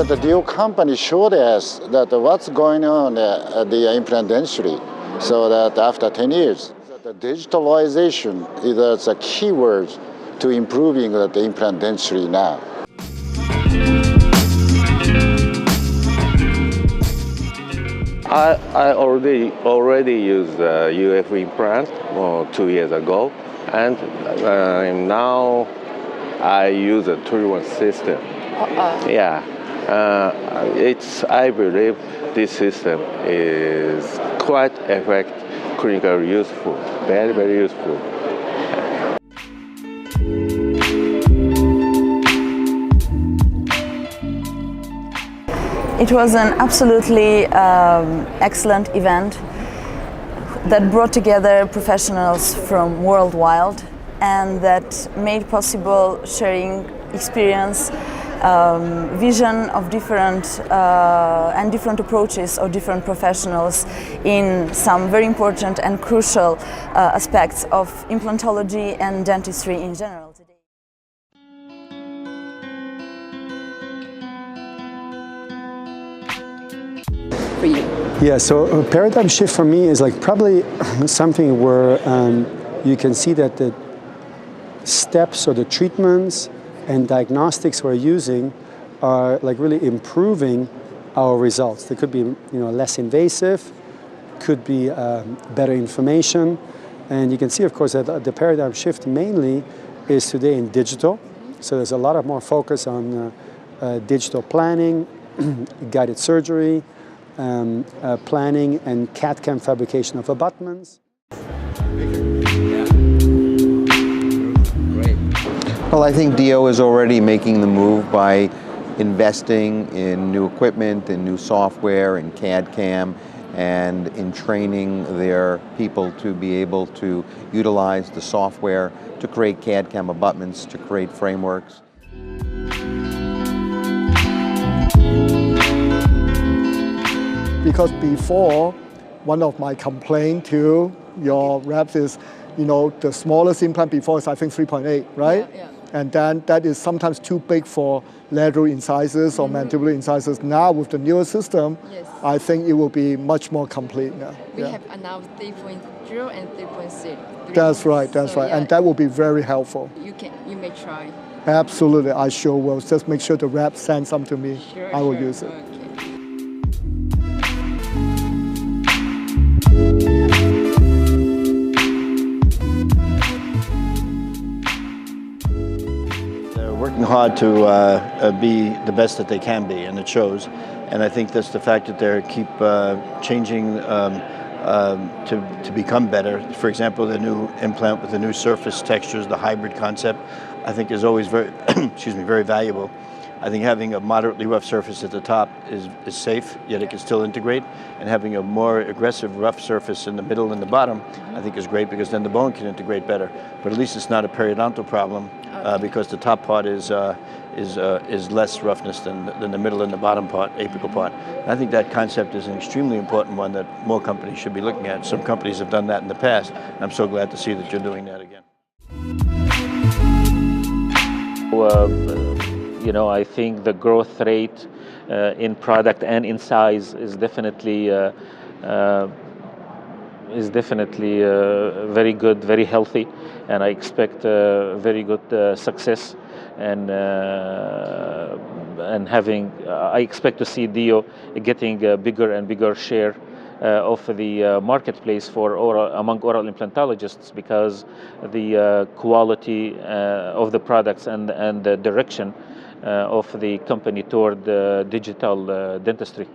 that the DIO company showed us that what's going on at the implant dentistry, so that after 10 years, the digitalization is a key word to improving the implant dentistry now. I already used UF implant 2 years ago, and now I use a 3-1 system. Yeah, I believe this system is quite effective, clinically useful, very, very useful. It was an absolutely excellent event that brought together professionals from worldwide and that made possible sharing experience, vision of different approaches of different professionals in some very important and crucial aspects of implantology and dentistry in general today. For you? Yeah, so a paradigm shift for me is like probably something where you can see that the steps or the treatments and diagnostics we're using are like really improving our results. They could be less invasive, could be better information, and you can see of course that the paradigm shift mainly is today in digital. So there's a lot of more focus on digital planning, guided surgery, planning and CAD/CAM fabrication of abutments. Well, I think DIO is already making the move by investing in new equipment, in new software, in CAD/CAM, and in training their people to be able to utilize the software to create CAD/CAM abutments, to create frameworks. Because before, one of my complaints to your reps is, the smallest implant before is I think 3.8, right? Yeah. And then that is sometimes too big for lateral incisors or mandibular incisors. Now with the newer system, yes, I think it will be much more complete now. We have announced 3.0 and 3.6. That's right, So, yeah, and that will be very helpful. You may try. Absolutely, I sure will. Just make sure the rep sends some to me. Sure, I will sure. use it. Okay. Working hard to be the best that they can be, and it shows. And I think that's the fact that they keep changing to become better. For example, the new implant with the new surface textures, the hybrid concept, I think is always very, very valuable. I think having a moderately rough surface at the top is safe, yet it can still integrate. And having a more aggressive rough surface in the middle and the bottom, I think is great because then the bone can integrate better. But at least it's not a periodontal problem because the top part is less roughness than the middle and the bottom part, apical part. And I think that concept is an extremely important one that more companies should be looking at. Some companies have done that in the past, and I'm so glad to see that you're doing that again. I think the growth rate in product and in size is definitely very good, very healthy, and I expect very good success. And I expect to see DIO getting a bigger and bigger share of the marketplace for among oral implantologists, because the quality of the products and the direction of the company toward digital dentistry.